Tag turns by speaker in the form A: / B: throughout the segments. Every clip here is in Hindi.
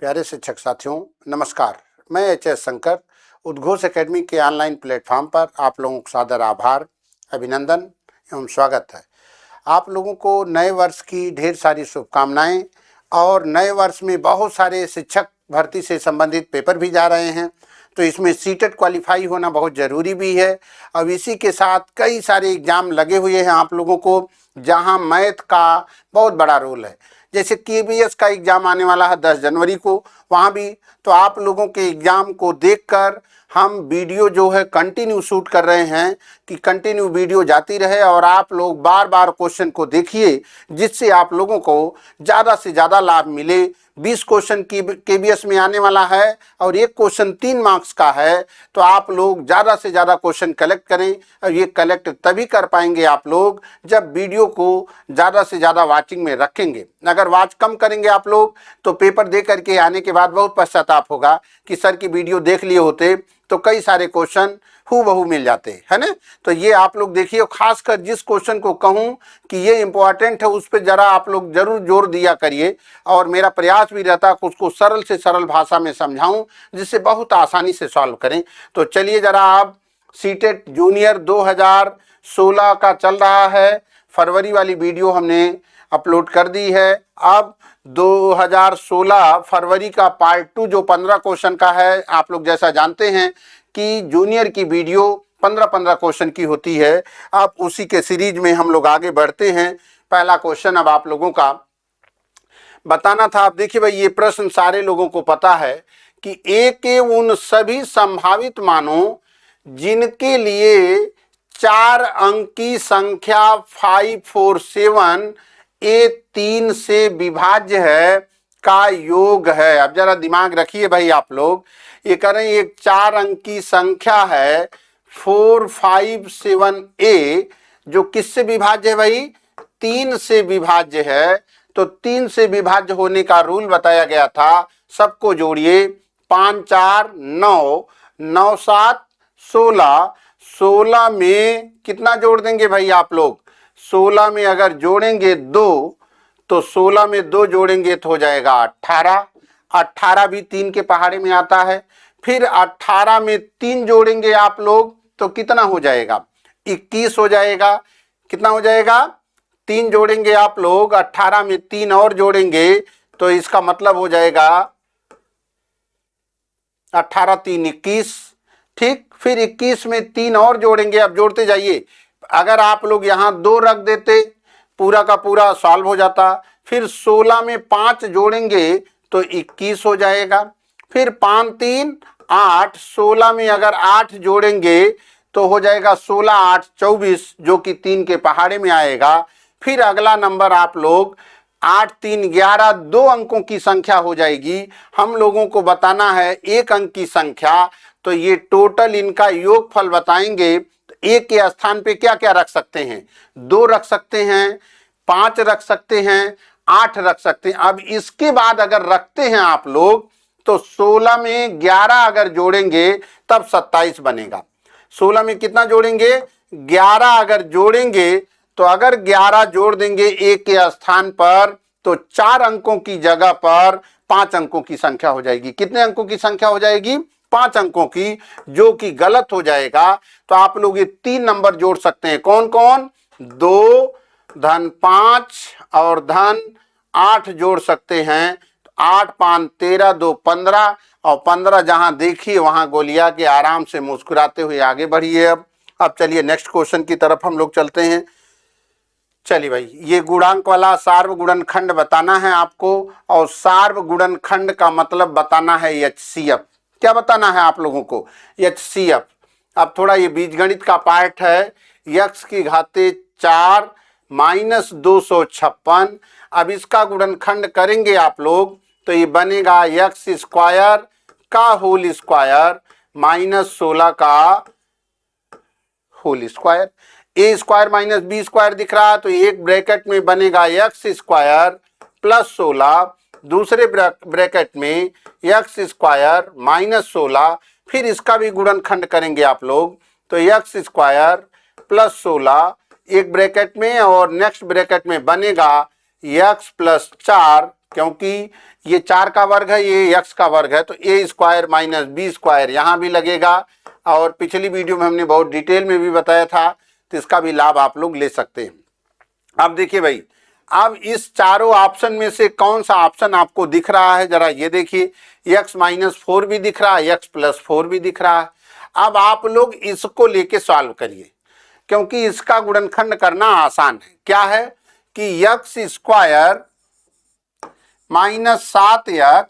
A: प्यारे शिक्षक साथियों, नमस्कार। मैं एच.एस. शंकर उद्घोष एकेडमी के ऑनलाइन प्लेटफॉर्म पर आप लोगों का सादर आभार, अभिनंदन एवं स्वागत है। आप लोगों को नए वर्ष की ढेर सारी शुभकामनाएं। और नए वर्ष में बहुत सारे शिक्षक भर्ती से संबंधित पेपर भी जा रहे हैं, तो इसमें सीटेट क्वालिफाई होना बहुत ज़रूरी भी है। अब इसी के साथ कई सारे एग्ज़ाम लगे हुए हैं आप लोगों को, जहां मैथ का बहुत बड़ा रोल है। जैसे केबीएस का एग्ज़ाम आने वाला है 10 जनवरी को, वहाँ भी तो आप लोगों के एग्ज़ाम को देखकर हम वीडियो जो है कंटिन्यू शूट कर रहे हैं कि कंटिन्यू वीडियो जाती रहे और आप लोग बार बार क्वेश्चन को देखिए, जिससे आप लोगों को ज़्यादा से ज़्यादा लाभ मिले। 20 क्वेश्चन की केबीएस में आने वाला है और एक क्वेश्चन 3 मार्क्स का है, तो आप लोग ज़्यादा से ज़्यादा क्वेश्चन कलेक्ट करें। और ये कलेक्ट तभी कर पाएंगे आप लोग जब वीडियो को ज़्यादा से ज़्यादा वाचिंग में रखेंगे। अगर वाच कम करेंगे आप लोग तो पेपर दे करके आने के बाद बहुत पश्चाताप होगा कि सर की वीडियो देख लिए होते तो कई सारे क्वेश्चन हूबहू मिल जाते, है ना। तो ये आप लोग देखिए, खासकर जिस क्वेश्चन को कहूँ कि ये इम्पोर्टेंट है उस पर ज़रा आप लोग ज़रूर जोर दिया करिए। और मेरा प्रयास भी रहता है कि उसको सरल से सरल भाषा में समझाऊं, जिससे बहुत आसानी से सॉल्व करें। तो चलिए ज़रा आप सीटेट जूनियर 2016 का चल रहा है, फरवरी वाली वीडियो हमने अपलोड कर दी है। अब 2016 फरवरी का पार्ट 2 जो 15 क्वेश्चन का है, आप लोग जैसा जानते हैं कि जूनियर की वीडियो 15-15 क्वेश्चन की होती है। अब उसी के सीरीज में हम लोग आगे बढ़ते हैं। पहला क्वेश्चन अब आप लोगों का बताना था। आप देखिए भाई, ये प्रश्न सारे लोगों को पता है कि ए के उन सभी संभावित मानों जिनके लिए 4 अंक की संख्या 547 ए 3 से विभाज्य है का योग है। अब जरा दिमाग रखिए भाई, आप लोग ये कह रहे हैं एक 4 अंक की संख्या है 457 ए, जो किससे विभाज्य है भाई? 3 से विभाज्य है। तो 3 से विभाज्य होने का रूल बताया गया था। सबको जोड़िए, 5 4 9, 9 7 16, 16 में कितना जोड़ देंगे भाई आप लोग? 16 में अगर जोड़ेंगे 2, तो 16 में 2 जोड़ेंगे तो हो जाएगा 18। 18 भी 3 के पहाड़े में आता है। फिर 18 में 3 जोड़ेंगे आप लोग तो कितना हो जाएगा? 21 हो जाएगा। कितना हो जाएगा? 3 जोड़ेंगे आप लोग, 18 में 3 और जोड़ेंगे तो इसका मतलब हो जाएगा 18 3 21। ठीक, फिर 21 में 3 और जोड़ेंगे। अब जोड़ते जाइए। अगर आप लोग यहाँ 2 रख देते पूरा का पूरा सॉल्व हो जाता। फिर 16 में 5 जोड़ेंगे तो 21 हो जाएगा। फिर 5 3 8, 16 में अगर 8 जोड़ेंगे तो हो जाएगा 16 8 24, जो कि 3 के पहाड़े में आएगा। फिर अगला नंबर आप लोग 8 3 11, 2 अंकों की संख्या हो जाएगी। हम लोगों को बताना है 1 अंक की संख्या, तो ये टोटल इनका योगफल बताएंगे। तो 1 के स्थान पे क्या क्या रख सकते हैं? 2 रख सकते हैं, 5 रख सकते हैं, 8 रख सकते हैं। अब इसके बाद अगर रखते हैं आप लोग तो 16 में 11 अगर जोड़ेंगे तब 27 बनेगा। 16 में कितना जोड़ेंगे? 11 अगर जोड़ेंगे तो अगर 11 जोड़ देंगे 1 के स्थान पर तो 4 अंकों की जगह पर 5 अंकों की संख्या हो जाएगी। कितने अंकों की संख्या हो जाएगी? 5 अंकों की, जो कि गलत हो जाएगा। तो आप लोग ये 3 नंबर जोड़ सकते हैं। कौन कौन? 2 धन 5 और धन 8 जोड़ सकते हैं। 8 5 13, 2 15, और 15 जहां देखिए वहां गोलिया के आराम से मुस्कुराते हुए आगे बढ़िए। अब चलिए नेक्स्ट क्वेश्चन की तरफ हम लोग चलते हैं। चलिए भाई, ये गुणांक वाला सार्वगुणनखंड बताना है आपको, और सार्वगुणनखंड का मतलब बताना है एचसीएफ। क्या बताना है आप लोगों को? एचसीएफ। अब थोड़ा ये बीजगणित का पार्ट है। x की घाते 4 माइनस 256। अब इसका गुणनखंड करेंगे आप लोग तो ये बनेगा x स्क्वायर का होल स्क्वायर माइनस 16 का होल स्क्वायर। ए स्क्वायर माइनस बी स्क्वायर दिख रहा है, तो एक ब्रैकेट में बनेगा x स्क्वायर प्लस 16, दूसरे ब्रैकेट में x स्क्वायर माइनस 16। फिर इसका भी गुणनखंड करेंगे आप लोग तो x स्क्वायर प्लस 16 एक ब्रैकेट में, और नेक्स्ट ब्रैकेट में बनेगा x प्लस 4, क्योंकि ये 4 का वर्ग है, ये x का वर्ग है, तो a square minus b square यहाँ भी लगेगा। और पिछली वीडियो में हमने बहुत डिटेल में भी बताया था, तो इसका भी लाभ आप लोग ले सकते हैं। अब देखिए भाई, अब इस चारों ऑप्शन में से कौन सा ऑप्शन आपको दिख रहा है, जरा ये देखिए। x माइनस 4 भी दिख रहा है, x प्लस 4 भी दिख रहा है। अब आप लोग इसको लेके सॉल्व करिए, क्योंकि इसका गुणनखंड करना आसान है। क्या है कि x square minus 7x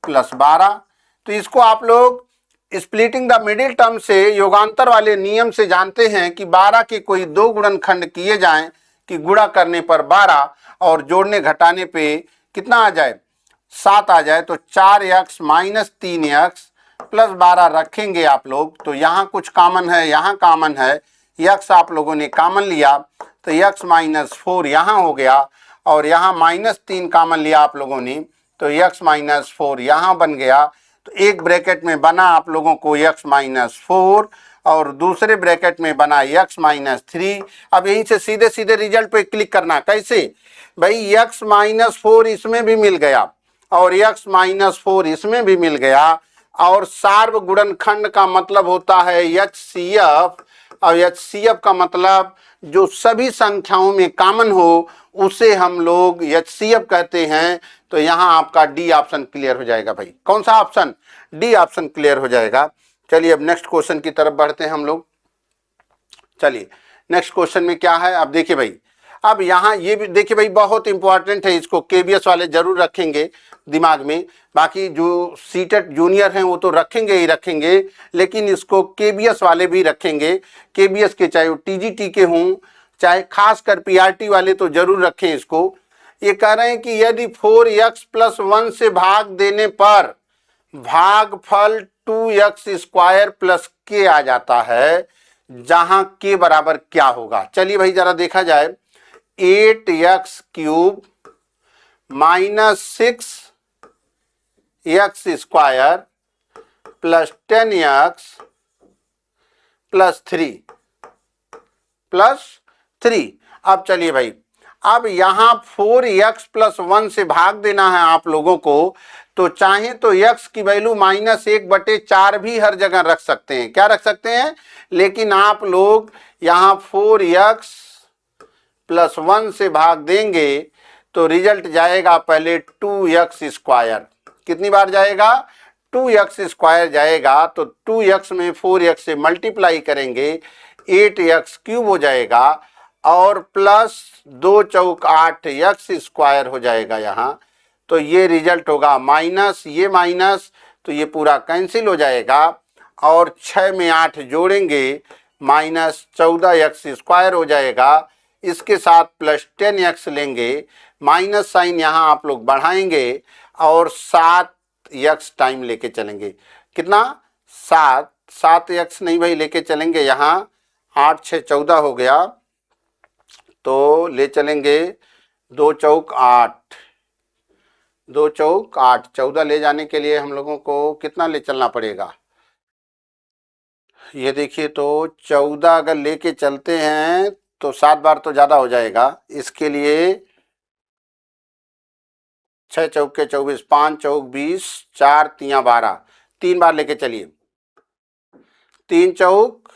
A: plus 12, तो इसको आप लोग स्प्लिटिंग द मिडिल टर्म से, योगांतर वाले नियम से जानते हैं कि 12 के कोई दो गुणनखंड किए जाएं कि गुणा करने पर 12 और जोड़ने घटाने पे कितना आ जाए, 7 आ जाए। तो 4x माइनस 3x प्लस 12 रखेंगे आप लोग, तो यहाँ कुछ कॉमन है, यहाँ कॉमन है, x आप लोगों ने कॉमन लिया, तो x माइनस 4 यहाँ हो गया, और यहाँ माइनस 3 कॉमन लिया आप लोगों ने, तो x माइनस 4 यहाँ बन गया। तो एक ब्रैकेट में बना आप लोगों को x माइनस 4 और दूसरे ब्रैकेट में बना x माइनस 3। अब यहीं से सीधे सीधे रिजल्ट पे क्लिक करना। कैसे भाई, x माइनस 4 इसमें भी मिल गया और x माइनस 4 इसमें भी मिल गया, और सार्व गुणनखंड का मतलब होता है HCF, और HCF का मतलब जो सभी संख्याओं में कॉमन हो उसे हम लोग HCF कहते हैं। तो यहाँ आपका डी ऑप्शन क्लियर हो जाएगा भाई। कौन सा ऑप्शन? डी ऑप्शन क्लियर हो जाएगा। चलिए अब नेक्स्ट क्वेश्चन की तरफ बढ़ते हैं हम लोग। चलिए नेक्स्ट क्वेश्चन में क्या है, अब देखिए भाई, अब यहाँ ये भी देखिए भाई, बहुत इंपॉर्टेंट है, इसको केबीएस वाले जरूर रखेंगे दिमाग में। बाकी जो सीटेट जूनियर हैं वो तो रखेंगे ही रखेंगे, लेकिन इसको केबीएस वाले भी रखेंगे। केबीएस के चाहे वो टीजीटी के हों, चाहे खासकर पीआरटी वाले तो जरूर रखें इसको। ये कह रहे हैं कि यदि 4x प्लस 1 से भाग देने पर भागफल 2x स्क्वायर प्लस के आ जाता है, जहां के बराबर क्या होगा। चलिए भाई जरा देखा जाए, 8x cube minus 6x square plus 10x plus 3। अब चलिए भाई, अब यहाँ 4x प्लस 1 से भाग देना है आप लोगों को, तो चाहे तो x की वैल्यू -1/4 भी हर जगह रख सकते हैं। क्या रख सकते हैं? लेकिन आप लोग यहाँ 4x प्लस 1 से भाग देंगे तो रिजल्ट जाएगा पहले 2x स्क्वायर। कितनी बार जाएगा? 2x स्क्वायर जाएगा। तो 2x में 4x से मल्टीप्लाई करेंगे, 8x क्यूब हो जाएगा, और प्लस 2 चौक 8x स्क्वायर हो जाएगा यहाँ। तो ये रिजल्ट होगा माइनस, ये माइनस, तो ये पूरा कैंसिल हो जाएगा, और 6 में 8 जोड़ेंगे माइनस 14x स्क्वायर हो जाएगा। इसके साथ प्लस 10x लेंगे, माइनस साइन यहाँ आप लोग बढ़ाएंगे, और 7x टाइम लेके चलेंगे। कितना? 7x नहीं भाई, लेके चलेंगे यहाँ 8 6 14 हो गया, तो ले चलेंगे 2 चौक 8, 2 चौक 8, 14 ले जाने के लिए हम लोगों को कितना ले चलना पड़ेगा? ये देखिए, तो 14 अगर लेके चलते हैं तो 7 बार तो ज़्यादा हो जाएगा। इसके लिए 6 चौके 24, 5 चौक 20, 4 तियाँ 12, 3 बार लेके चलिए। 3 चौक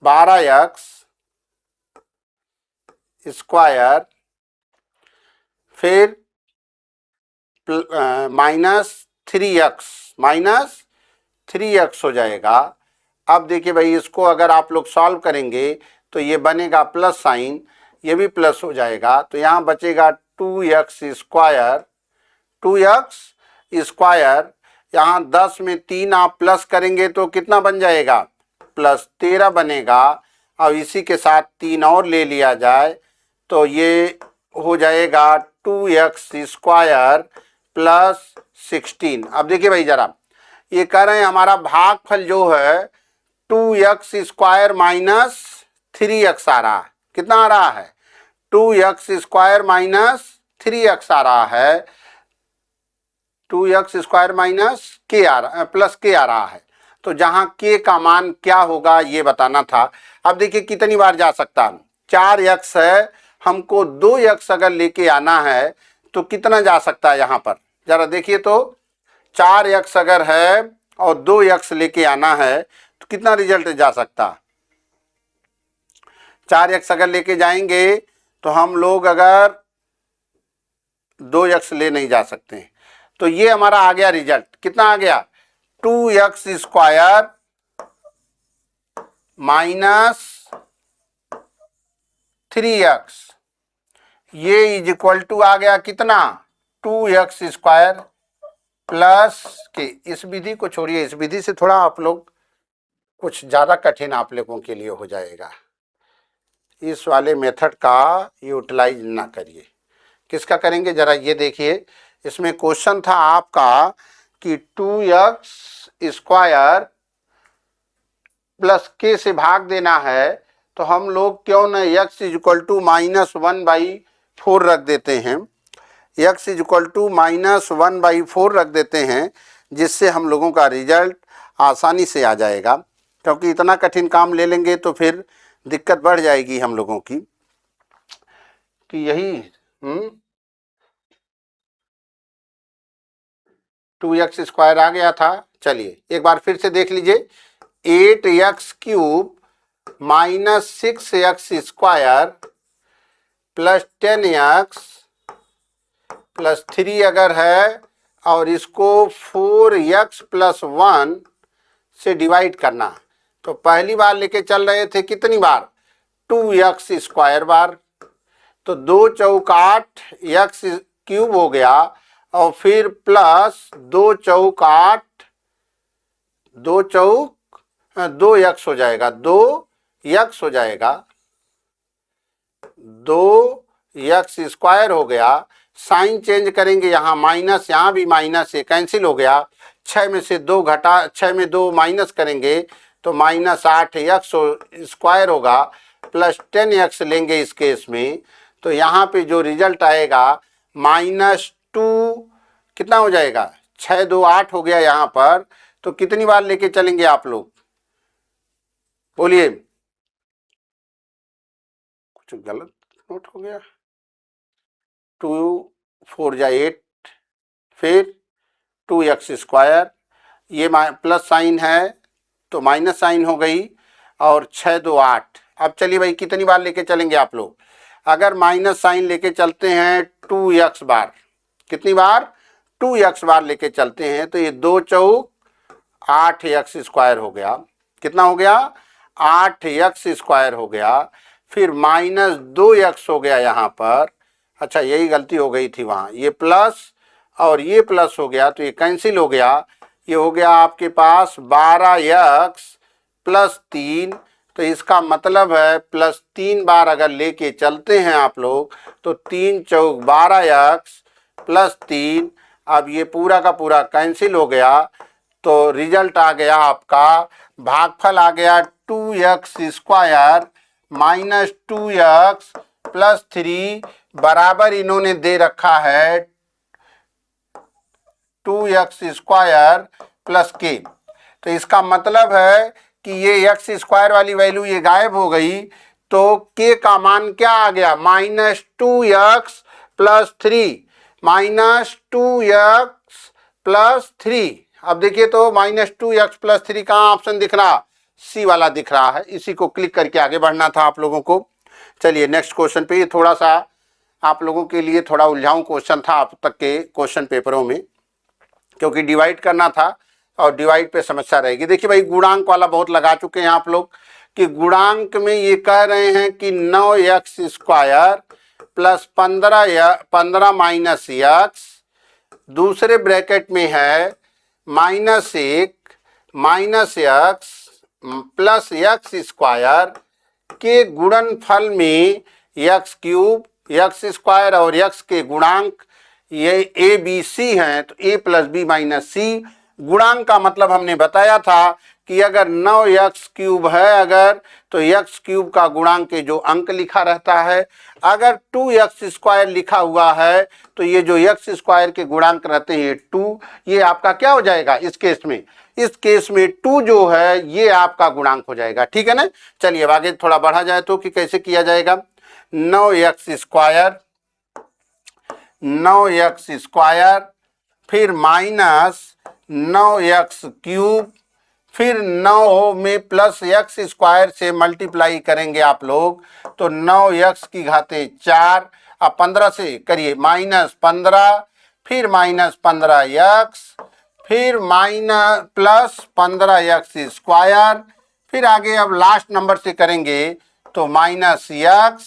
A: 12x स्क्वायर, फिर -3x हो जाएगा। अब देखिए भाई, इसको अगर आप लोग सॉल्व करेंगे तो ये बनेगा प्लस साइन, ये भी प्लस हो जाएगा, तो यहाँ बचेगा 2x स्क्वायर। 2x स्क्वायर, यहाँ 10 में 3 आप प्लस करेंगे तो कितना बन जाएगा? प्लस 13 बनेगा। अब इसी के साथ 3 और ले लिया जाए तो ये हो जाएगा 2x स्क्वायर प्लस 16। अब देखिए भाई जरा, ये कह रहे हैं हमारा भागफल जो है 2x स्क्वायर माइनस 3x आ रहा है। कितना आ रहा है? 2x स्क्वायर माइनस 3x आ रहा है। 2x स्क्वायर माइनस के आ रहा, प्लस के आ रहा है। तो जहां के का मान क्या होगा ये बताना था। अब देखिए कितनी बार जा सकता है, 4x है हमको 2x अगर लेके आना है तो कितना जा सकता है यहाँ पर, जरा देखिए तो 4x अगर है और 2x लेके आना है तो कितना रिजल्ट जा सकता। 4x अगर लेके जाएंगे तो हम लोग अगर 2x ले नहीं जा सकते, तो ये हमारा आ गया रिजल्ट, कितना आ गया 2x स्क्वायर माइनस 3x, ये इज इक्वल टू आ गया कितना 2x स्क्वायर प्लस के। इस विधि को छोड़िए, इस विधि से थोड़ा आप लोग कुछ ज़्यादा कठिन आप लोगों के लिए हो जाएगा, इस वाले मेथड का यूटिलाइज ना करिए। किसका करेंगे जरा ये देखिए, इसमें क्वेश्चन था आपका कि 2x स्क्वायर प्लस के से भाग देना है, तो हम लोग क्यों न x इज इक्वल टू -1/4 रख देते हैं, x इज इक्वल टू -1/4 रख देते हैं, जिससे हम लोगों का रिजल्ट आसानी से आ जाएगा। क्योंकि इतना कठिन काम ले लेंगे तो फिर दिक्कत बढ़ जाएगी हम लोगों की, कि यही 2x स्क्वायर आ गया था। चलिए एक बार फिर से देख लीजिए, 8x cube minus 6x square plus 10x plus 3 अगर है, और इसको 4x प्लस 1 से डिवाइड करना, तो पहली बार लेके चल रहे थे कितनी बार 2x स्क्वायर बार, तो 2 चौक 8 x क्यूब हो गया, और फिर प्लस 2 चौक 8 2 चौक 2x हो जाएगा, 2x हो जाएगा, 2x स्क्वायर हो गया। साइन चेंज करेंगे, यहाँ माइनस, यहाँ भी माइनस है, कैंसिल हो गया। 6 में से 2 घटा, 6 में 2 माइनस करेंगे तो -8x स्क्वायर होगा, प्लस 10x लेंगे इस केस में, तो यहाँ पे जो रिजल्ट आएगा -2 कितना हो जाएगा, 6 2 8 हो गया यहाँ पर। तो कितनी बार लेके चलेंगे आप लोग, बोलिए, कुछ गलत नोट हो गया, 2 4 जा 8, फिर 2x स्क्वायर, ये प्लस साइन है तो माइनस साइन हो गई, और 6 2 8। अब चलिए भाई कितनी बार लेके चलेंगे आप लोग, अगर माइनस साइन लेके चलते हैं 2x बार, कितनी बार 2x बार लेके चलते हैं, तो ये 2 चौक 8x स्क्वायर हो गया, कितना हो गया 8x स्क्वायर हो गया, फिर -2x हो गया यहाँ पर। अच्छा यही गलती हो गई थी वहाँ, ये प्लस और ये प्लस हो गया तो ये कैंसिल हो गया, ये हो गया आपके पास 12x प्लस 3, तो इसका मतलब है +3 बार अगर लेके चलते हैं आप लोग तो 3 चौक 12x प्लस 3, अब ये पूरा का पूरा कैंसिल हो गया, तो रिजल्ट आ गया आपका, भागफल आ गया 2x square minus 2x plus 3 बराबर इन्होंने दे रखा है 2x स्क्वायर प्लस के। तो इसका मतलब है कि ये x स्क्वायर वाली वैल्यू ये गायब हो गई, तो k का मान क्या आ गया -2x प्लस 3, -2x प्लस 3। अब देखिए तो -2x प्लस 3 कहाँ ऑप्शन दिख रहा, सी वाला दिख रहा है, इसी को क्लिक करके आगे बढ़ना था आप लोगों को। चलिए नेक्स्ट क्वेश्चन पे, ये थोड़ा सा आप लोगों के लिए थोड़ा उलझाऊ क्वेश्चन था अब तक के क्वेश्चन पेपरों में, क्योंकि डिवाइड करना था और डिवाइड पे समस्या रहेगी। देखिए भाई गुणांक वाला बहुत लगा चुके हैं आप लोग, कि गुणांक में ये कह रहे हैं कि 9x square plus 15 minus x, दूसरे ब्रैकेट में है -1 minus x plus x square के गुणनफल में x क्यूब, x स्क्वायर और x के गुणांक ये ए बी सी हैं, तो a प्लस बी माइनस सी। गुणांक का मतलब हमने बताया था कि अगर 9x क्यूब है अगर, तो x क्यूब का गुणांक के जो अंक लिखा रहता है, अगर 2x स्क्वायर लिखा हुआ है तो ये जो x स्क्वायर के गुणांक रहते हैं ये 2, ये आपका क्या हो जाएगा इस केस में, इस केस में 2 जो है ये आपका गुणांक हो जाएगा, ठीक है ना। चलिए अब आगे थोड़ा बढ़ा जाए तो कि कैसे किया जाएगा। 9x², 9x², फिर माइनस 9x³, फिर 9 में प्लस x² से मल्टीप्लाई करेंगे आप लोग तो 9x⁴। अब 15 से करिए -15, फिर -15x, फिर माइनस प्लस 15x², फिर आगे अब लास्ट नंबर से करेंगे तो -x,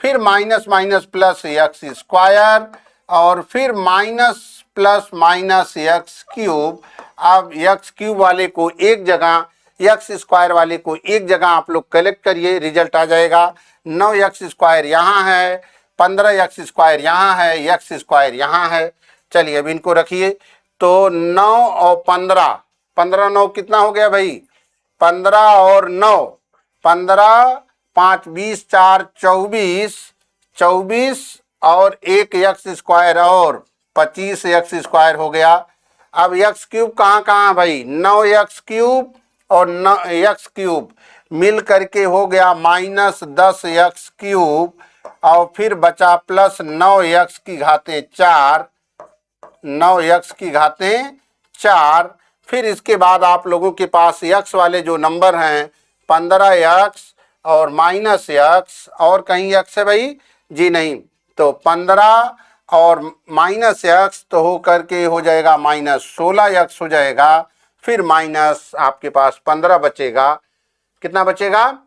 A: फिर माइनस माइनस प्लस x², और फिर माइनस प्लस माइनस x³। अब x³ वाले को एक जगह, x² वाले को एक जगह आप लोग कलेक्ट करिए, रिजल्ट आ जाएगा। 9x² यहाँ है, 15x² यहाँ है, x² यहाँ है। चलिए अब इनको रखिए तो 9 और 15, 15 9 कितना हो गया भाई? 15 और 9, 15 5 20 4 24, 24 और 1x² और 25x² हो गया। अब x³ कहाँ कहाँ भाई? 9x³ और x³ मिल करके हो गया -10x³, और फिर बचा प्लस 9x⁴, 9x⁴। फिर इसके बाद आप लोगों के पास x वाले जो नंबर हैं 15x और -x, और कहीं x है भाई? जी नहीं, तो 15 और -x तो हो करके हो जाएगा -16x हो जाएगा। फिर माइनस आपके पास 15 बचेगा। कितना बचेगा?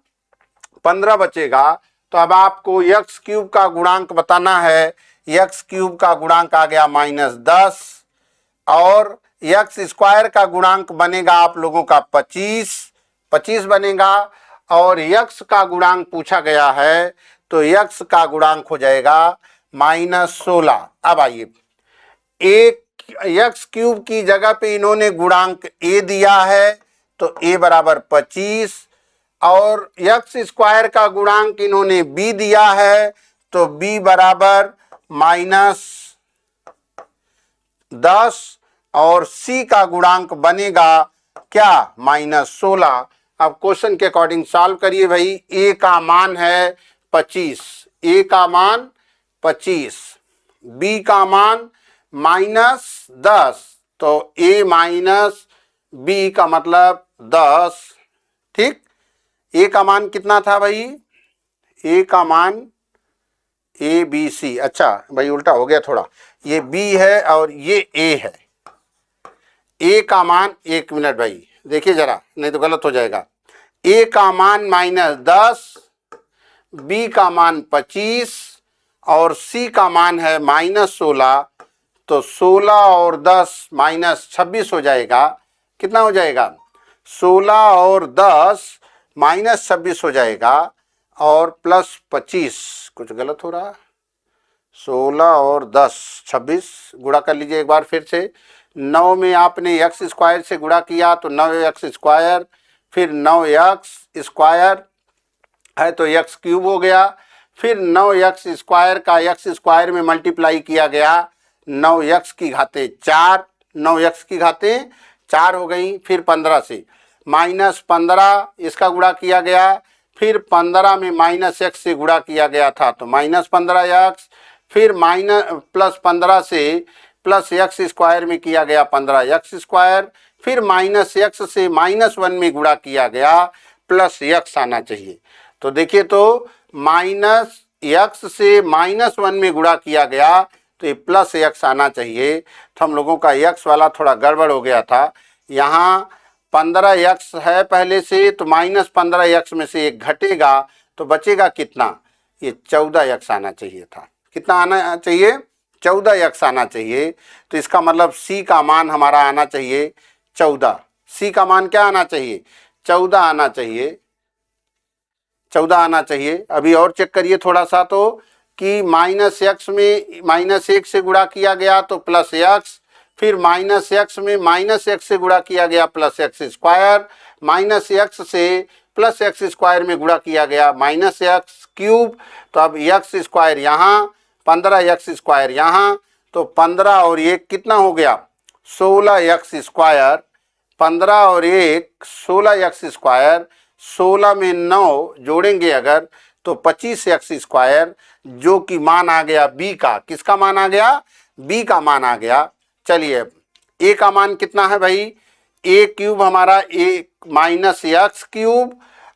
A: 15 बचेगा। तो अब आपको x³ का गुणांक बताना है। x³ का गुणांक आ गया -10, और x² का गुणांक बनेगा आप लोगों का 25 बनेगा, और x का गुणांक पूछा गया है तो x का गुणांक हो जाएगा -16। अब आइए, एक x³ की जगह पे इन्होंने गुणांक a दिया है तो a बराबर 25, और x² का गुणांक इन्होंने b दिया है तो b बराबर -10, और c का गुणांक बनेगा क्या? -16। अब क्वेश्चन के अकॉर्डिंग सॉल्व करिए भाई। a का मान है 25, a का मान 25, b का मान -10, तो a माइनस b का मतलब 10। ठीक, a का मान कितना था भाई? a का मान ABC, अच्छा भाई उल्टा हो गया थोड़ा, ये b है और ये a है। a का मान, एक मिनट भाई देखिए जरा, नहीं तो गलत हो जाएगा। a का मान -10, b का मान 25, और c का मान है -16, तो 16 और 10 -26 हो जाएगा। कितना हो जाएगा? 16 और 10 -26 हो जाएगा, और प्लस 25, कुछ गलत हो रहा, 16 और 10 26, गुणा कर लीजिए एक बार फिर से। 9 में आपने x² से गुणा किया तो 9x², फिर 9x² है तो x³ हो गया, फिर 9x² का x² में मल्टीप्लाई किया गया 9x⁴, 9x⁴ हो गई। फिर 15 से -15 इसका गुणा किया गया, फिर 15 में -x से गुणा किया गया था तो -15x, फिर प्लस 15 से प्लस x² में किया गया 15x², फिर -x से -1 में गुणा किया गया प्लस x आना चाहिए। तो देखिए तो -x से -1 में गुणा किया गया तो ये प्लस x आना चाहिए। तो हम लोगों का x वाला थोड़ा गड़बड़ हो गया था। यहाँ 15x है पहले से, तो -15x में से एक घटेगा तो बचेगा कितना? ये 14x आना चाहिए था। कितना आना चाहिए? 14x आना चाहिए। तो इसका मतलब c का मान हमारा आना चाहिए 14। c का मान क्या आना चाहिए? 14 आना चाहिए, 14 आना चाहिए। अभी और चेक करिए थोड़ा सा, तो कि -x में -1 से गुणा किया गया तो प्लस x, फिर -x में -x से गुणा किया गया प्लस x², -x से प्लस x² में गुणा किया गया -x³। तो अब x² यहाँ, 15x² यहाँ, तो 15 और 1 कितना हो गया? 16x²। 15 और 1 16x², 16 में 9 जोड़ेंगे अगर तो 25x² जो कि मान आ गया b का, किसका मान आ गया, b का मान आ गया। चलिए a का मान कितना है भाई, a³ हमारा -x³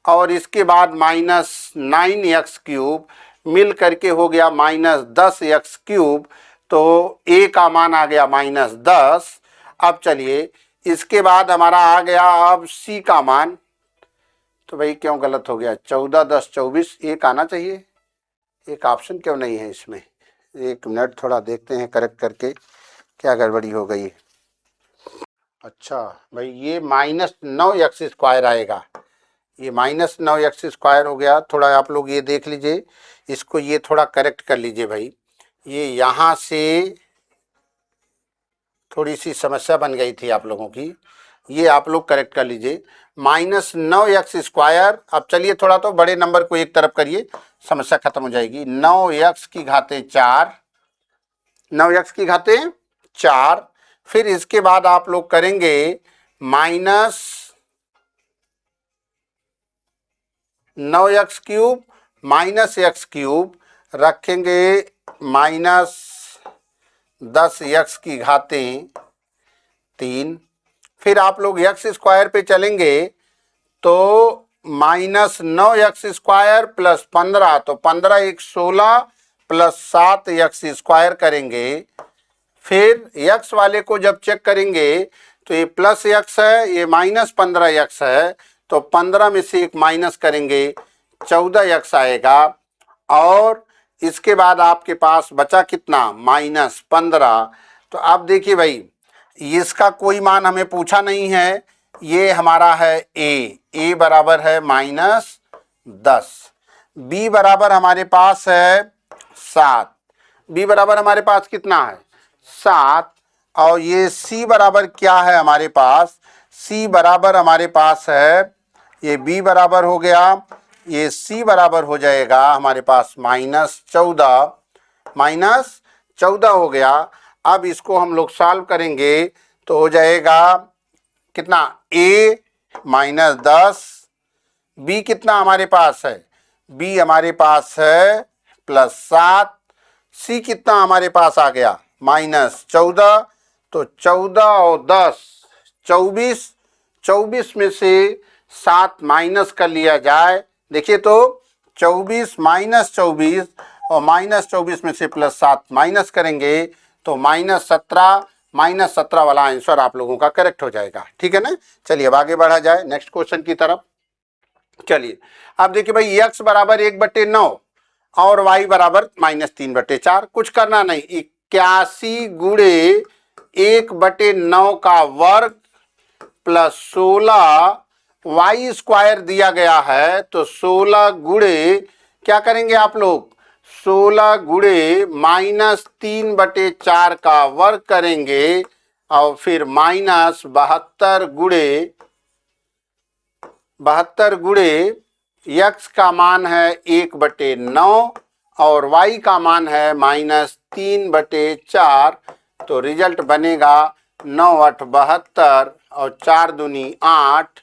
A: और इसके बाद -9x³ मिल करके हो गया -10x³। तो a का मान आ गया -10। अब चलिए इसके बाद हमारा आ गया अब c का मान, तो भाई क्यों गलत हो गया, 14 10 24 एक आना चाहिए, एक ऑप्शन क्यों नहीं है इसमें, एक मिनट थोड़ा देखते हैं करेक्ट करके क्या गड़बड़ी हो गई। अच्छा भाई ये -9x² आएगा, ये -9x² हो गया। थोड़ा आप लोग ये देख लीजिए, इसको ये थोड़ा करेक्ट कर लीजिए भाई, ये यहाँ से थोड़ी सी समस्या बन गई थी आप लोगों की, ये आप लोग करेक्ट कर लीजिए। -9x²। अब चलिए थोड़ा तो बड़े नंबर को एक तरफ करिए, समस्या खत्म हो जाएगी। 9x⁴, 9x⁴। फिर इसके बाद आप लोग करेंगे -9x³ -x³ रखेंगे -10x⁻3। फिर आप लोग x² पे चलेंगे तो -9x² + 15, तो 15 × 1 = 16 + 7x² करेंगे। फिर x वाले को जब चेक करेंगे तो ये +x है, ये -15x है, तो 15 में से एक माइनस करेंगे 14x आएगा। और इसके बाद आपके पास बचा कितना, -15। तो आप देखिए भाई इसका कोई मान हमें पूछा नहीं है, ये हमारा है a बराबर है -10, b बराबर हमारे पास है 7, b बराबर हमारे पास कितना है 7। और ये c बराबर क्या है हमारे पास, c बराबर हमारे पास है, ये b बराबर हो गया, ये c बराबर हो जाएगा हमारे पास -14 हो गया। अब इसको हम लोग सॉल्व करेंगे तो हो जाएगा कितना, a -10, b कितना हमारे पास है, b हमारे पास है +7, c कितना हमारे पास आ गया -14। तो 14 और 10 24, 24 में से 7 माइनस कर लिया जाए, देखिए तो 24 -24 और -24 में से +7 माइनस करेंगे तो -17, -17 वाला आंसर आप लोगों का करेक्ट हो जाएगा। ठीक है ना। चलिए अब आगे बढ़ा जाए नेक्स्ट क्वेश्चन की तरफ। चलिए अब देखिए भाई x बराबर 1/9 और y बराबर -3/4, कुछ करना नहीं, 81 गुणे 1/9 का वर्ग प्लस 16 y² दिया गया है, तो 16 गुणे क्या करेंगे आप लोग, 16 गुणे -3/4 का वर्ग करेंगे और फिर -72 गुणे x का मान है 1/9 और y का मान है -3/4, तो रिजल्ट बनेगा 9 8 72 और 4 दूनी 8।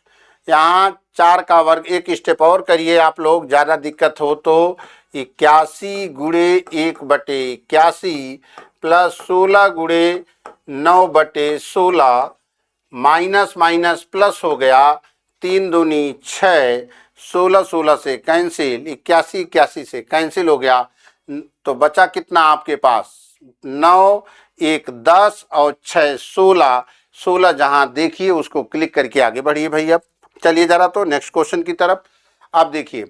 A: यहाँ 4 का वर्ग एक स्टेप और करिए आप लोग, ज़्यादा दिक्कत हो तो 81 गुणे 1/81 प्लस 16 गुणे 9/16, माइनस माइनस प्लस हो गया, 3 दूनी 6, 16 16 से कैंसिल, 81 81 से कैंसिल हो गया, तो बचा कितना आपके पास 9 1 10 और 6 16, 16 जहां देखिए उसको क्लिक करके आगे बढ़िए भाई। अब चलिए जरा तो नेक्स्ट क्वेश्चन की तरफ। अब देखिए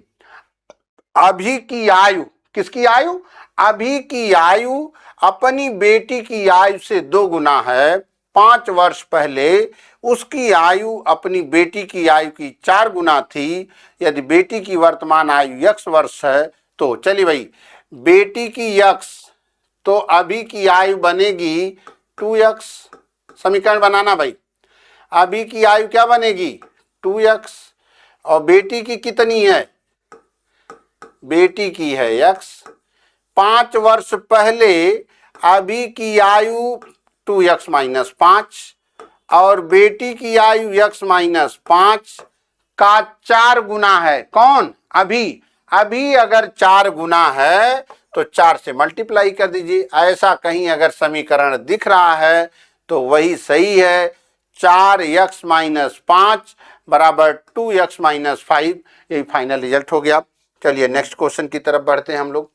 A: अभी की आयु, किसकी आयु, अभी की आयु अपनी बेटी की आयु से 2 गुना है। 5 वर्ष पहले उसकी आयु अपनी बेटी की आयु की 4 गुना थी। यदि बेटी की वर्तमान आयु x वर्ष है तो चलिए भाई बेटी की x, तो अभी की आयु बनेगी 2x। समीकरण बनाना भाई, अभी की आयु क्या बनेगी 2x और बेटी की कितनी है, बेटी की है x। 5 वर्ष पहले अभी की आयु 2x - 5 और बेटी की आयु x - 5 का 4 गुना है, कौन, अभी। अभी अगर 4 गुना है तो 4 से मल्टीप्लाई कर दीजिए। ऐसा कहीं अगर समीकरण दिख रहा है तो वही सही है। 4x-5 बराबर 2x-5, यही फाइनल रिजल्ट हो गया। चलिए नेक्स्ट क्वेश्चन की तरफ बढ़ते हैं हम लोग।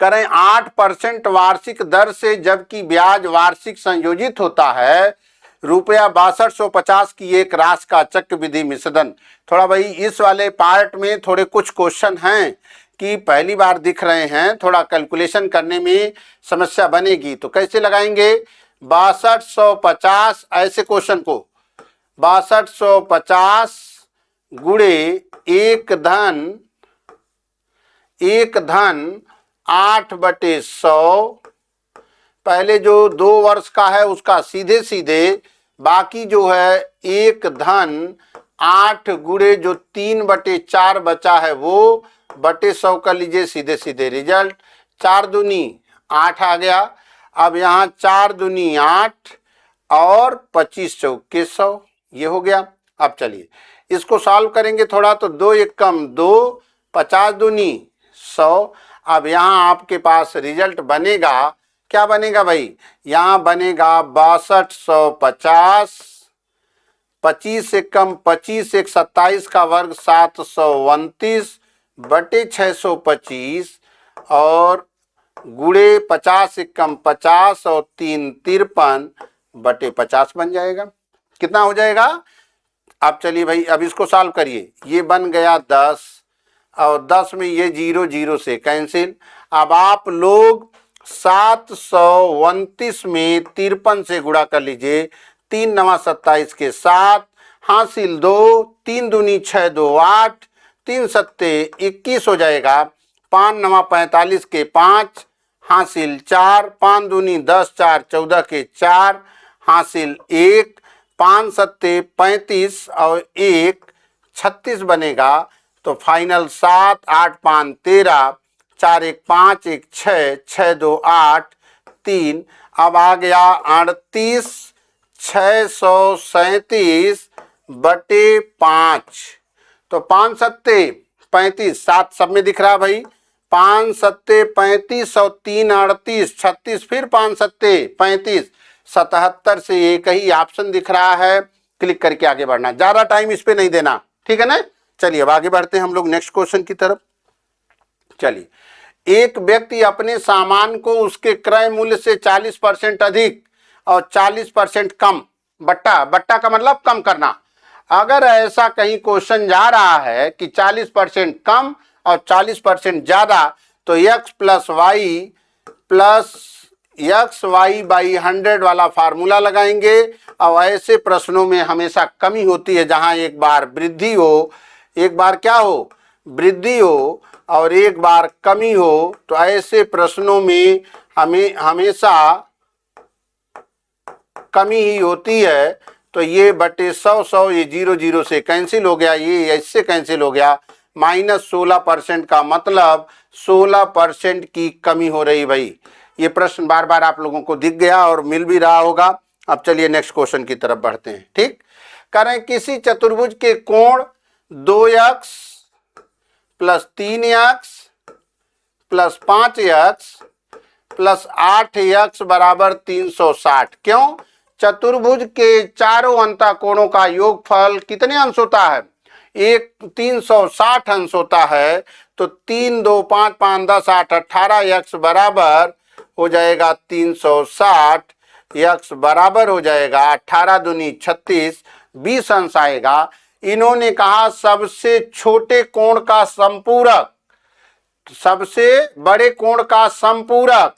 A: करें 8% वार्षिक दर से जबकि ब्याज वार्षिक संयोजित होता है, रुपया 6250 की एक राशि का चक्र विधि मिश्रण। थोड़ा भाई इस वाले पार्ट में थोड़े कुछ क्वेश्चन हैं कि पहली बार दिख रहे हैं, थोड़ा कैलकुलेशन करने में समस्या बनेगी। तो कैसे लगाएंगे? 6250 ऐसे क्वेश्चन को 6250 गुणे एक धन 8/100, पहले जो 2 वर्ष का है उसका सीधे सीधे, बाकी जो है एक धन 8 गुणे जो 3/4 बचा है वो बटे 100 कर लीजिए, सीधे सीधे रिजल्ट 4 दूनी 8 आ गया। अब यहाँ 4 दूनी 8 और 25 चौके 100, ये हो गया। अब चलिए इसको सॉल्व करेंगे थोड़ा, तो 2 एकम 2, 50 दूनी 100। अब यहाँ आपके पास रिजल्ट बनेगा, क्या बनेगा भाई? यहाँ बनेगा 6250, 25 एकम 25, 1 27 का वर्ग 729 बटे 625 और गुणे 50 एकम 50 और 3 53 बटे 50 बन जाएगा। कितना हो जाएगा? अब चलिए भाई अब इसको सॉल्व करिए। ये बन गया 10 और 10 में ये 0 0 से कैंसिल। अब आप लोग 729 में 53 से गुणा कर लीजिए, 3 9 27 के साथ, हासिल 2, 3 दूनी 6 2 8, 3 सत्ते 21 हो जाएगा। 5 9 45 के 5, हासिल 4, 5 दूनी 10 4 14 के 4, हासिल 1, 5 सत्ते 35 और 1 36 बनेगा। तो फाइनल 7 8 5 13, 4 1 5 1 6, 6 2 8 3। अब आ गया 38 637 बटे 5। तो 5 सत्ते 35, 7 सब में दिख रहा भाई, 5 सत्ते 35 और 3 38 36, फिर 5 सत्ते 35, 77 से एक ही ऑप्शन दिख रहा है। क्लिक करके आगे बढ़ना, ज्यादा टाइम इस पे नहीं देना, ठीक है ना। चलिए अब आगे बढ़ते हैं हम लोग नेक्स्ट क्वेश्चन की तरफ। चलिए, एक व्यक्ति अपने सामान को उसके क्रय मूल्य से 40% अधिक और 40% कम, बट्टा का मतलब कम करना। अगर ऐसा कहीं क्वेश्चन जा रहा है कि 40% कम और 40% ज्यादा, तो x प्लस वाई बाई 100 वाला फार्मूला लगाएंगे। और ऐसे प्रश्नों में हमेशा कमी होती है, जहां एक बार वृद्धि हो, एक बार क्या हो, वृद्धि हो और एक बार कमी हो। तो ऐसे प्रश्नों में हमें हमेशा कमी ही होती है। तो ये बटे 100 ये 0 0 से कैंसिल हो गया, ये इससे कैंसिल हो गया। -16% का मतलब 16% की कमी हो रही भाई। ये प्रश्न बार बार आप लोगों को दिख गया और मिल भी रहा होगा। अब चलिए नेक्स्ट क्वेश्चन की तरफ बढ़ते हैं। ठीक, करें किसी चतुर्भुज के कोण 2x plus 3x plus 5x plus 8x बराबर 360। क्यों? चतुर्भुज के चारों अंतःकोणों का योगफल कितने अंश होता है? 360 अंश होता है। तो 3 2 5 5 10 8 18x बराबर हो जाएगा 360। x बराबर हो जाएगा 18 दूनी 36, 20 अंश आएगा। इन्होंने कहा सबसे छोटे कोण का संपूरक, सबसे बड़े कोण का संपूरक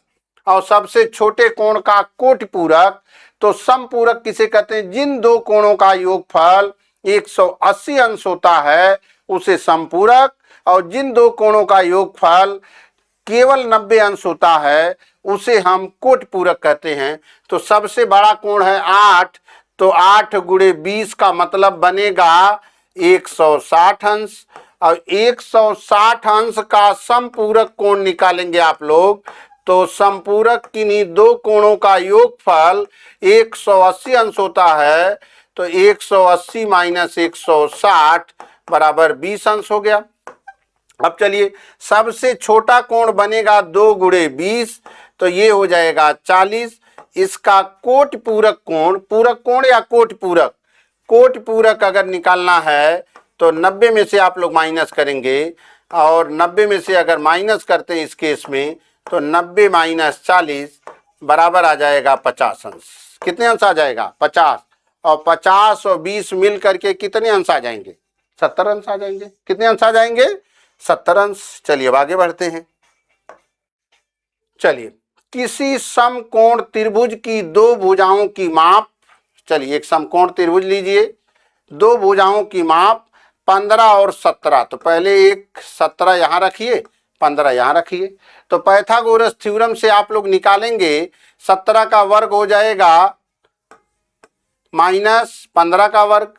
A: और सबसे छोटे कोण का कोटिपूरक। तो संपूरक किसे कहते हैं? जिन दो कोणों का योगफल 180 अंश होता है उसे संपूरक, और जिन दो कोणों का योगफल केवल 90 अंश होता है उसे हम कोटिपूरक कहते हैं। तो सबसे बड़ा कोण है 8, तो 8 गुणे 20 का मतलब बनेगा 160 अंश। और 160 अंश का संपूरक कोण निकालेंगे आप लोग, तो संपूरक किन्हीं दो कोणों का योगफल 180 अंश होता है। तो 180 माइनस 160 बराबर 20 अंश हो गया। अब चलिए, सबसे छोटा कोण बनेगा 2 गुणे 20, तो ये हो जाएगा 40। इसका कोटि पूरक कोण, पूरक कोण या कोटि पूरक, कोटि पूरक अगर निकालना है तो 90 में से आप लोग माइनस करेंगे, और 90 में से अगर माइनस करते हैं इस केस में तो 90 माइनस 40 बराबर आ जाएगा 50 अंश। कितने अंश आ जाएगा? 50। और 50 और 20 मिल करके कितने अंश आ जाएंगे? 70 अंश आ जाएंगे। कितने अंश आ जाएंगे? 70 अंश। चलिए अब आगे बढ़ते हैं। चलिए, किसी समकोण त्रिभुज की दो भुजाओं की माप, चलिए एक समकोण त्रिभुज लीजिए, दो भुजाओं की माप 15 और 17। तो पहले एक 17 यहां रखिए, 15 यहां रखिए। तो पाइथागोरस थ्योरम से आप लोग निकालेंगे 17 का वर्ग हो जाएगा माइनस 15 का वर्ग,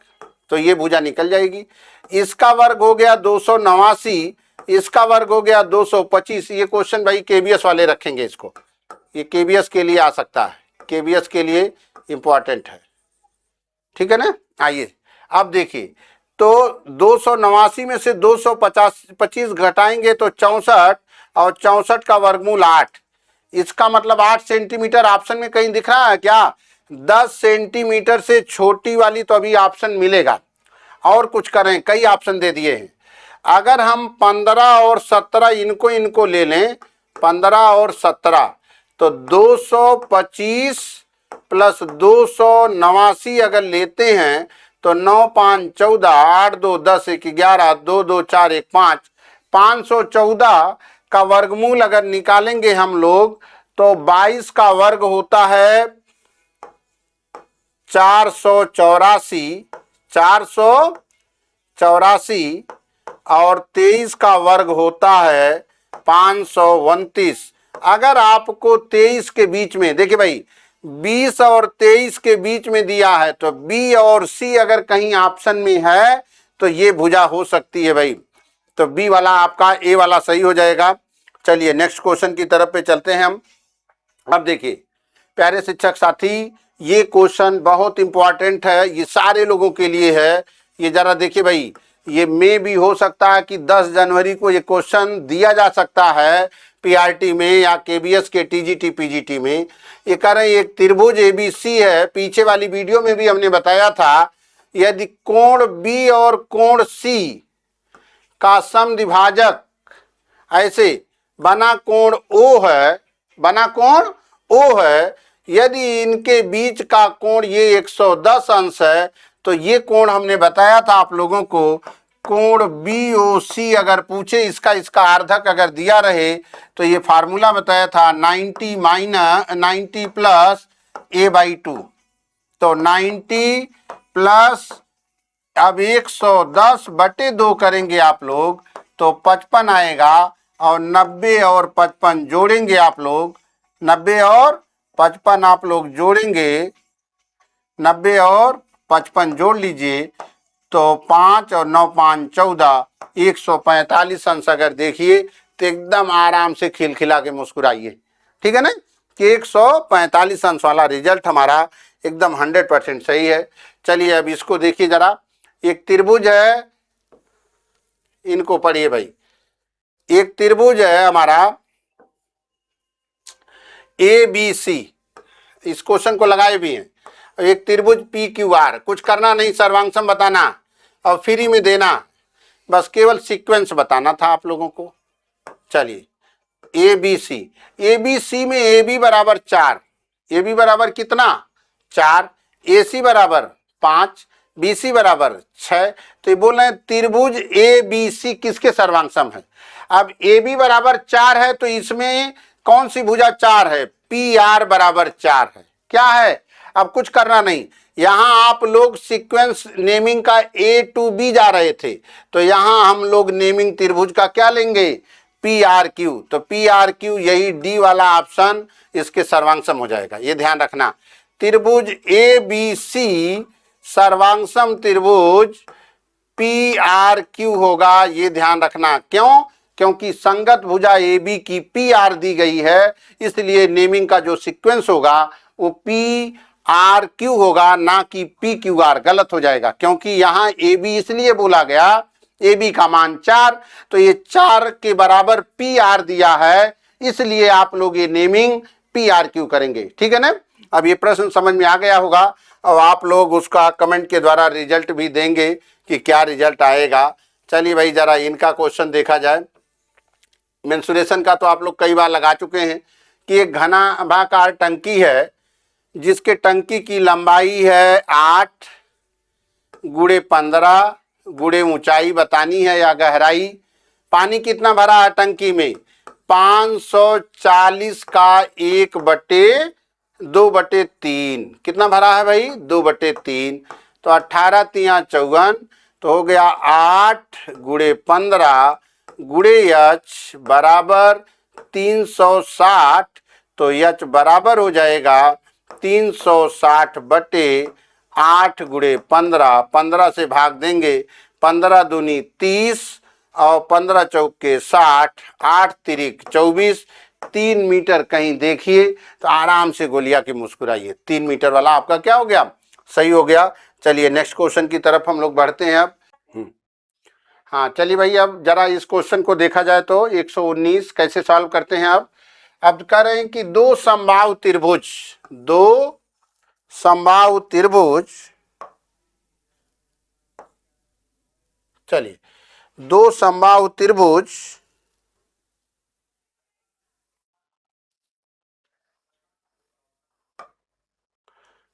A: तो ये भुजा निकल जाएगी। इसका वर्ग हो गया 289, इसका वर्ग हो गया 225। ये क्वेश्चन भाई केबीएस वाले रखेंगे इसको, ये केबीएस के लिए आ सकता है, केबीएस के लिए इंपॉर्टेंट है, ठीक है ना। आइए अब देखिए, तो 289 में से 225 घटाएंगे तो 64, और 64 का वर्गमूल 8। इसका मतलब 8 सेंटीमीटर ऑप्शन में कहीं दिख रहा है क्या? 10 सेंटीमीटर से छोटी वाली तो अभी ऑप्शन मिलेगा, और कुछ करें, कई ऑप्शन दे दिए हैं। अगर हम 15 और 17 इनको ले लें, 15 और 17, तो 225 प्लस 289 अगर लेते हैं तो 9 5 14, 8 2 10, 1 11, 2 2 4 1 5, 514 का वर्गमूल अगर निकालेंगे हम लोग तो 22 का वर्ग होता है 484, 484, और 23 का वर्ग होता है 529। अगर आपको 23 के बीच में, देखिए भाई 20 और 23 के बीच में दिया है तो बी और सी अगर कहीं ऑप्शन में है तो ये भुजा हो सकती है भाई, तो बी वाला आपका ए वाला सही हो जाएगा। चलिए नेक्स्ट क्वेश्चन की तरफ पे चलते हैं हम। अब देखिए प्यारे शिक्षक साथी, ये क्वेश्चन बहुत इंपॉर्टेंट है, ये सारे लोगों के लिए है। ये जरा देखिए भाई, ये में भी हो सकता है कि 10 जनवरी को ये क्वेश्चन दिया जा सकता है पीआरटी में या केबीएस के टीजीटी पीजीटी में। ये कह रहे हैं एक त्रिभुज एबीसी है, पीछे वाली वीडियो में भी हमने बताया था, यदि कोण बी और कोण सी का समद्विभाजक ऐसे बना कोण ओ है, बना कोण ओ है, यदि इनके बीच का कोण ये 110 अंश है, तो ये कोण हमने बताया था आप लोगों को, कोण BOC अगर पूछे इसका अर्धक अगर दिया रहे तो ये फार्मूला बताया था 90 प्लस a/2। तो 90 प्लस, अब 110/2 करेंगे आप लोग तो 55 आएगा, और 90 और 55 जोड़ेंगे आप लोग, 90 और 55 आप लोग जोड़ेंगे, 90 और 55 जोड़ लीजिए तो 5 और 9 5 14, 145 अंश अगर देखिए तो एकदम आराम से खिलखिला के मुस्कुराइए, ठीक है ना, कि 145 अंश वाला रिजल्ट हमारा एकदम 100% सही है। चलिए अब इसको देखिए जरा, एक त्रिभुज है, इनको पढ़िए भाई, एक त्रिभुज है हमारा ABC, इस क्वेश्चन को लगाए भी हैं, एक त्रिभुज PQR, कुछ करना नहीं, सर्वांशम बताना और फ्री में देना, बस केवल सीक्वेंस बताना था आप लोगों को। चलिए ABC में AB बराबर 4, AB बराबर कितना 4, AC बराबर 5, BC बराबर 6, तो ये बोल रहे हैं त्रिभुज ABC किसके सर्वांशम है। अब AB बराबर 4 है तो इसमें कौन सी भुजा 4 है, PR बराबर 4 है, क्या है, अब कुछ करना नहीं, यहां आप लोग सीक्वेंस नेमिंग का A to B जा रहे थे, तो यहां हम लोग नेमिंग त्रिभुज का क्या लेंगे, PRQ, तो PRQ यही D वाला ऑप्शन इसके सर्वांशम हो जाएगा, ये ध्यान रखना। त्रिभुज ABC सर्वांशम त्रिभुज PRQ होगा, ये ध्यान रखना, क्यों, क्योंकि संगत भुजा AB की PR दी गई है, इसलिए नेमिंग का जो सीक्वेंस होगा वो PRQ होगा, ना कि PQR, गलत हो जाएगा, क्योंकि यहाँ AB इसलिए बोला गया ए बी का मान 4, तो ये 4 के बराबर पी आर दिया है, इसलिए आप लोग ये नेमिंग पी आर क्यू करेंगे। ठीक है ना। अब ये प्रश्न समझ में आ गया होगा और आप लोग उसका कमेंट के द्वारा रिजल्ट भी देंगे कि क्या रिजल्ट आएगा। चलिए भाई जरा इनका क्वेश्चन देखा जाए। मेंसुरेशन का तो आप लोग कई बार लगा चुके हैं कि एक घनाभाकार टंकी है जिसके टंकी की लंबाई है 8 गुणे 15 गुणे ऊंचाई बतानी है या गहराई। पानी कितना भरा है टंकी में, 540 का 1/2/3। कितना भरा है भाई, 2/3। तो 18 तिया 54, तो हो गया 8 गुणे 15 गुणे एच बराबर 360। तो एच बराबर हो जाएगा 360/8 गुणे 15। 15 से भाग देंगे, 15 दूनी 30 और 15 चौके 60, 8 तिरिक 24। 3 मीटर कहीं देखिए तो आराम से गोलिया के मुस्कुराइए। 3 मीटर वाला आपका क्या हो गया, सही हो गया। चलिए नेक्स्ट क्वेश्चन की तरफ हम लोग बढ़ते हैं अब। हाँ चलिए भाई अब जरा इस क्वेश्चन को देखा जाए तो 119 कैसे सॉल्व करते हैं। अब कह रहे हैं कि दो समबाहु त्रिभुज, दो समबाहु त्रिभुज, चलिए दो समबाहु त्रिभुज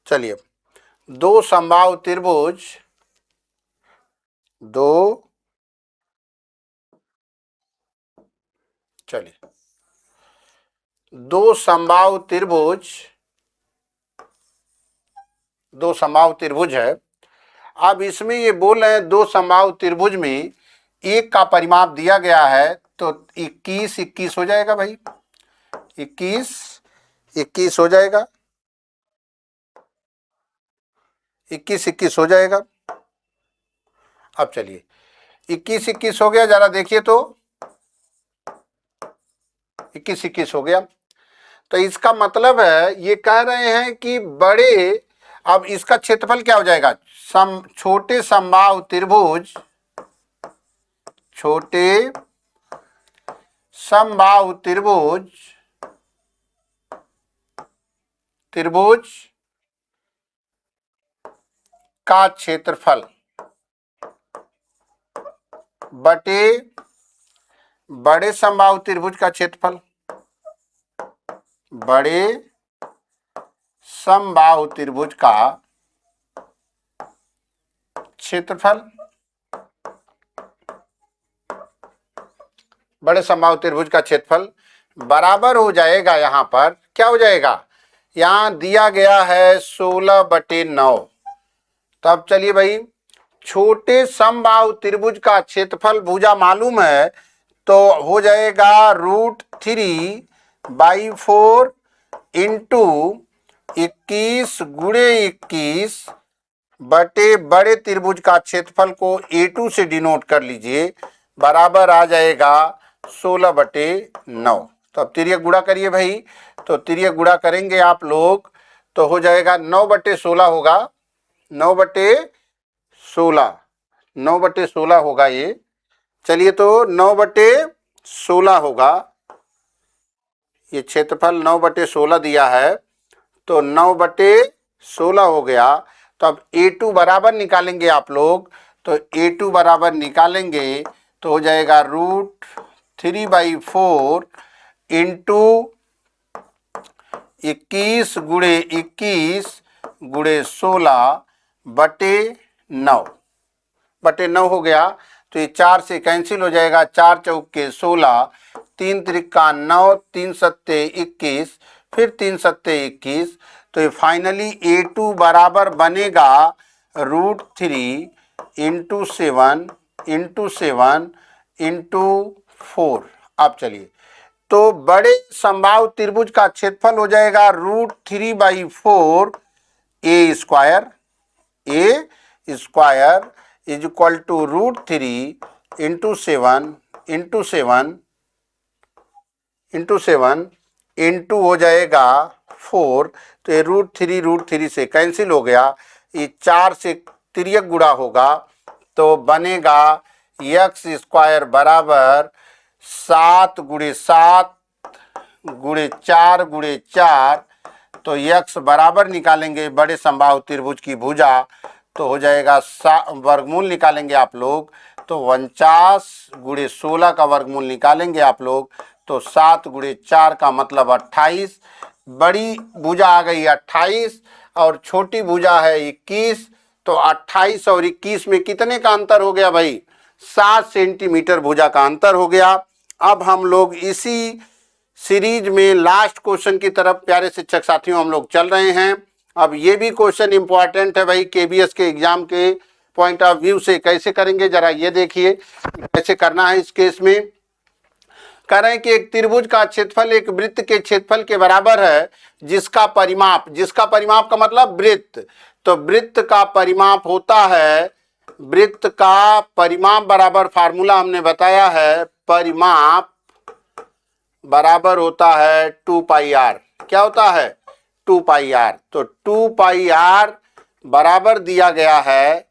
A: चलिए दो समबाहु त्रिभुज, चलिए दो समबाहु त्रिभुज, दो समबाहु त्रिभुज है। अब इसमें ये बोल रहे हैं दो समबाहु त्रिभुज में एक का परिमाप दिया गया है, तो 21 21 हो जाएगा भाई, 21 21 हो जाएगा, 21 21 हो जाएगा। अब चलिए 21 21 हो गया, जरा देखिए तो 21 21 हो गया। तो इसका मतलब है ये कह रहे हैं कि बड़े, अब इसका क्षेत्रफल क्या हो जाएगा, छोटे समबाहु त्रिभुज, छोटे समबाहु त्रिभुज, त्रिभुज का क्षेत्रफल बटे बड़े समबाहु त्रिभुज का क्षेत्रफल, बड़े समबाहु त्रिभुज का क्षेत्रफल, बड़े समबाहु त्रिभुज का क्षेत्रफल बराबर हो जाएगा, यहां पर क्या हो जाएगा, यहां दिया गया है 16/9। तब चलिए भाई छोटे समबाहु त्रिभुज का क्षेत्रफल भुजा मालूम है, तो हो जाएगा √3/4 इंटू 21 गुणे 21 बटे बड़े त्रिभुज का क्षेत्रफल को A2 से डिनोट कर लीजिए, बराबर आ जाएगा 16/9। तो अब तिर्यक गुणा करिए भाई, तो तिर्यक गुणा करेंगे आप लोग तो हो जाएगा 9/16 होगा, 9/16, 9/16 होगा ये। चलिए तो 9/16 होगा, ये क्षेत्रफल 9/16 दिया है, तो 9/16 हो गया। तो अब A2 बराबर निकालेंगे आप लोग, तो A2 बराबर निकालेंगे तो हो जाएगा √3/4 इंटू 21 गुणे 21 गुणे 16 बटे 9 हो गया। तो ये 4 से कैंसिल हो जाएगा, 4 चौके 16, 3 त्रिका 9, 3 सत्ते 21, फिर 3 सत्ते 21। तो ये फाइनली A2 बराबर बनेगा √3 इंटू 7 इंटू 7 इंटू 4। अब चलिए तो बड़े समबाहु त्रिभुज का क्षेत्रफल हो जाएगा √3/4 A square, A square is equal to √3 into 7 into 7 into 7 into हो जाएगा 4। तो ये √3 से कैंसिल हो गया, ये 4 से तिर्यक गुणा होगा तो बनेगा एक्स स्क्वायर बराबर 7 × 7 × 4 × 4, तो यक्स बराबर निकालेंगे बड़े समबाहु त्रिभुज की भुजा, तो हो जाएगा वर्गमूल निकालेंगे आप लोग तो 49 × 16 का वर्गमूल निकालेंगे आप लोग तो 7 × 4 का मतलब 28। बड़ी भुजा आ गई 28 और छोटी भुजा है 21, तो 28 और 21 में कितने का अंतर हो गया भाई? 7 सेंटीमीटर भुजा का अंतर हो गया। अब हम लोग इसी सीरीज में लास्ट क्वेश्चन की तरफ प्यारे शिक्षक साथियों हम लोग चल रहे हैं। अब ये भी क्वेश्चन इंपॉर्टेंट है भाई, केबीएस के एग्जाम के पॉइंट ऑफ व्यू से। कैसे करेंगे जरा ये देखिए कैसे करना है। इस केस में कह रहे हैं कि एक त्रिभुज का क्षेत्रफल एक वृत्त के क्षेत्रफल के बराबर है जिसका परिमाप का मतलब वृत्त, तो वृत्त का परिमाप होता है, वृत्त का परिमाप बराबर फार्मूला हमने बताया है, परिमाप बराबर होता है 2πr। क्या होता है? 2πr। तो 2πr बराबर दिया गया है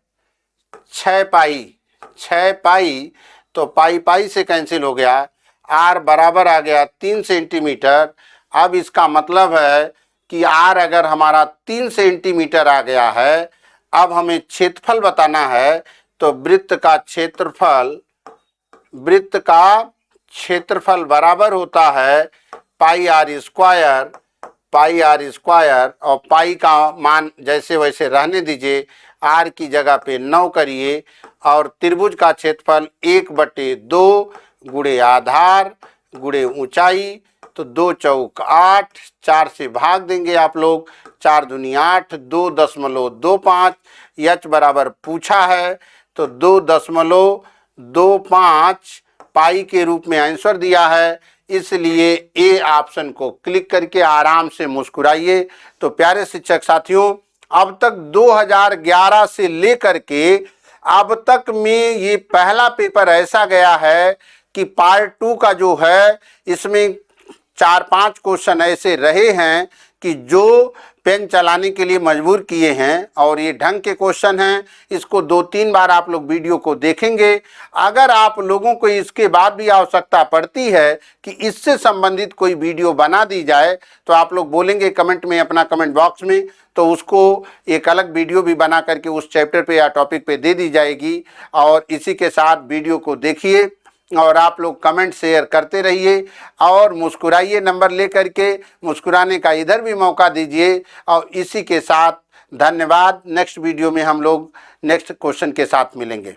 A: 6π, तो पाई से कैंसिल हो गया, r बराबर आ गया 3 सेंटीमीटर। अब इसका मतलब है कि r अगर हमारा 3 सेंटीमीटर आ गया है, अब हमें क्षेत्रफल बताना है, तो वृत्त का क्षेत्रफल बराबर होता है πr², और पाई का मान जैसे वैसे रहने दीजिए, r की जगह पे 9 करिए, और त्रिभुज का क्षेत्रफल 1/2 गुणे आधार गुणे ऊंचाई, तो 2 चौक 8, 4 से भाग देंगे आप लोग, 4 दूनी 8, 2.25, h बराबर पूछा है तो 2.25 पाई के रूप में आंसर दिया है, इसलिए ए ऑप्शन को क्लिक करके आराम से मुस्कुराइए। तो प्यारे शिक्षक साथियों, अब तक 2011 से लेकर के अब तक में ये पहला पेपर ऐसा गया है कि पार्ट 2 का जो है इसमें 4-5 क्वेश्चन ऐसे रहे हैं कि जो पेन चलाने के लिए मजबूर किए हैं, और ये ढंग के क्वेश्चन हैं। इसको 2-3 बार आप लोग वीडियो को देखेंगे। अगर आप लोगों को इसके बाद भी आवश्यकता पड़ती है कि इससे संबंधित कोई वीडियो बना दी जाए, तो आप लोग बोलेंगे कमेंट में, अपना कमेंट बॉक्स में, तो उसको एक अलग वीडियो भी बना करके उस चैप्टर पे या टॉपिक पे दे दी जाएगी। और इसी के साथ वीडियो को देखिए और आप लोग कमेंट शेयर करते रहिए और मुस्कुराइए, नंबर ले करके मुस्कुराने का इधर भी मौका दीजिए। और इसी के साथ धन्यवाद। नेक्स्ट वीडियो में हम लोग नेक्स्ट क्वेश्चन के साथ मिलेंगे।